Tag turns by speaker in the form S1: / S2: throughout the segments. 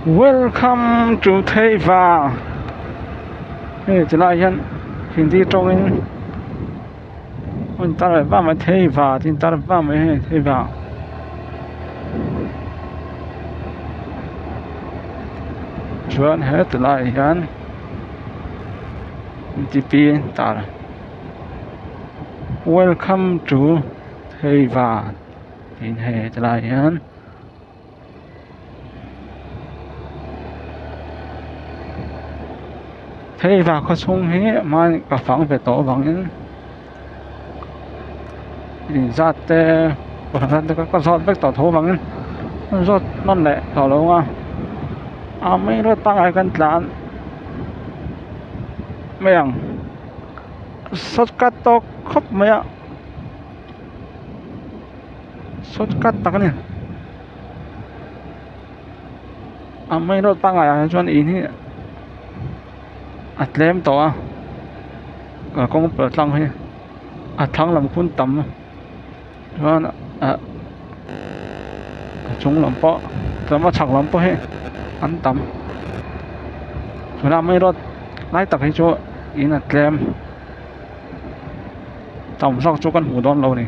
S1: Welcome to Theva. Hey, trở lại hiện hiện đi trong mình ta lại vào mà Theva, thì ta lại vào mà Theva. Chuyện hết trở lại hiện TP ta. Welcome to Theva. Hiện hết trở lại hiện. Thế và có sung hết mà cả phẳng về tổ bằng những ra tê còn ra có giọt với tổ thố bằng giọt non lệ tổ lâu mấy nó tăng ai cần tán mèng sốt cắt to khóc mấy sốt cắt tắc này mấy nó tăng ai cho ý thì lem tổ ở con bờ tăng hay thắng làm khuôn tầm cho chúng làm po tầm mà chẳng làm po hay ăn tầm cho nên mấy nó lái tắc hay chỗ ý là lem tầm sau chỗ con hủ đòn lâu này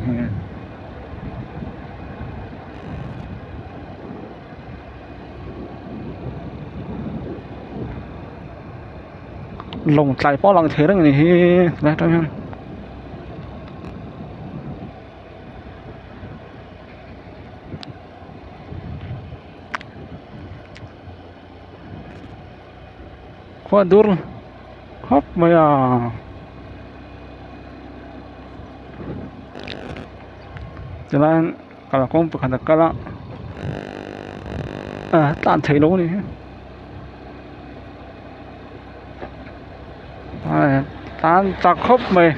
S1: lồng chạy po lằng thế đó này đấy thôi ha qua dur hop mày jalan kalau kau bukan kalau tạm thấy lố này tan tak hop mày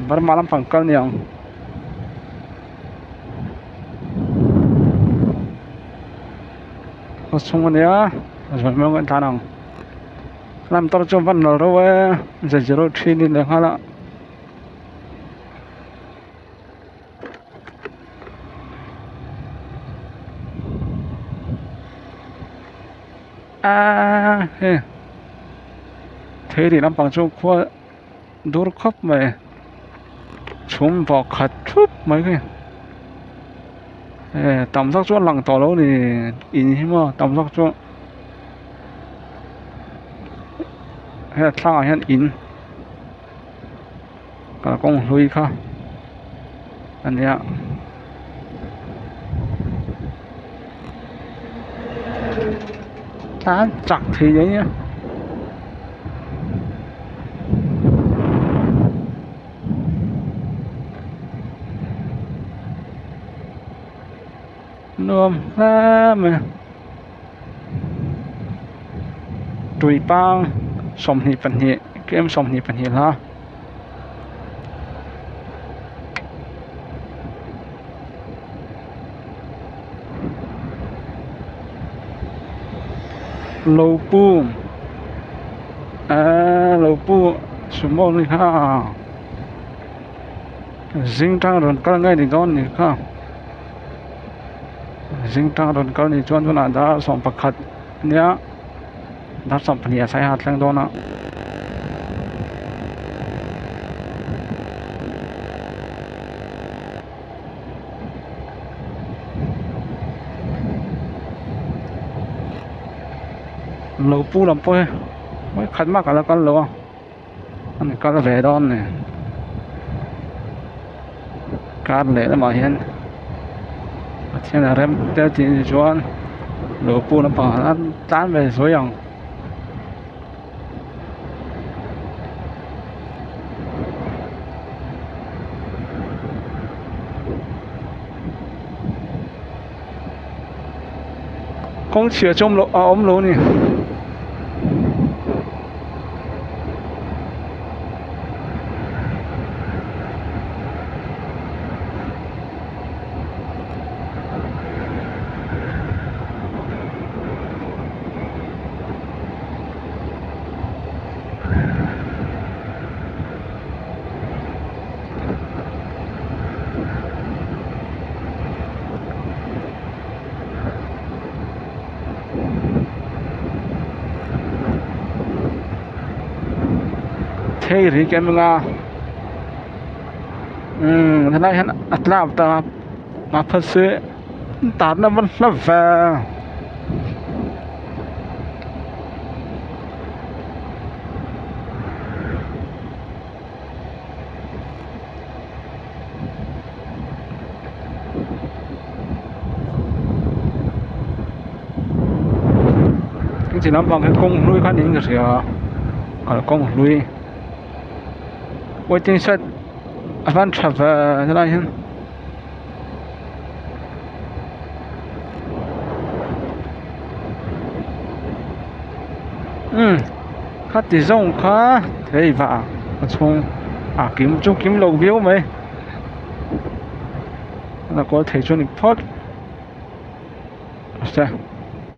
S1: bermalam pangkal yang kosong ya rồi mấy người ta nào làm tao cho văn nó rồi giờ rồi thi đi được hả thế thì làm bằng chỗ qua đốt khóc mày chúng vào khát chút mấy cái tầm sắc chỗ lằng tỏ lâu thì in mà tầm sắc chỗ hay là sao hiện in cả con lui kha anh em ta chặt thì vậy nhá nôm ra mà tùy bang sòng nhị phần nhị cái em sòng nhị phần nhị ha lâu pu sum mông đi ha dính trang rồi có ngay thì con này ha dính trang rồi có này cho nó đã sòng bạc khát nhá đã sòng phần nhị sai hạt lên đó nè lâu pu làm po mới khát mắc cả là con lâu anh này con về đó này con lệ mà hiện trên là em theo chỉ cho lâu pu nó bảo ăn tán về số dòng con chữa trong lỗ ống lỗ này thế thì cái mình thế này hắn làm ta mà thật sự tán nó vẫn là về cái chỉ nắm bằng cái công nuôi khăn đến cái gì à còn là công nuôi waiting set avant travel thế này hen khá tí rộng khá thế và xong kiếm chung kiếm lầu biếu mấy là có thể cho mình thoát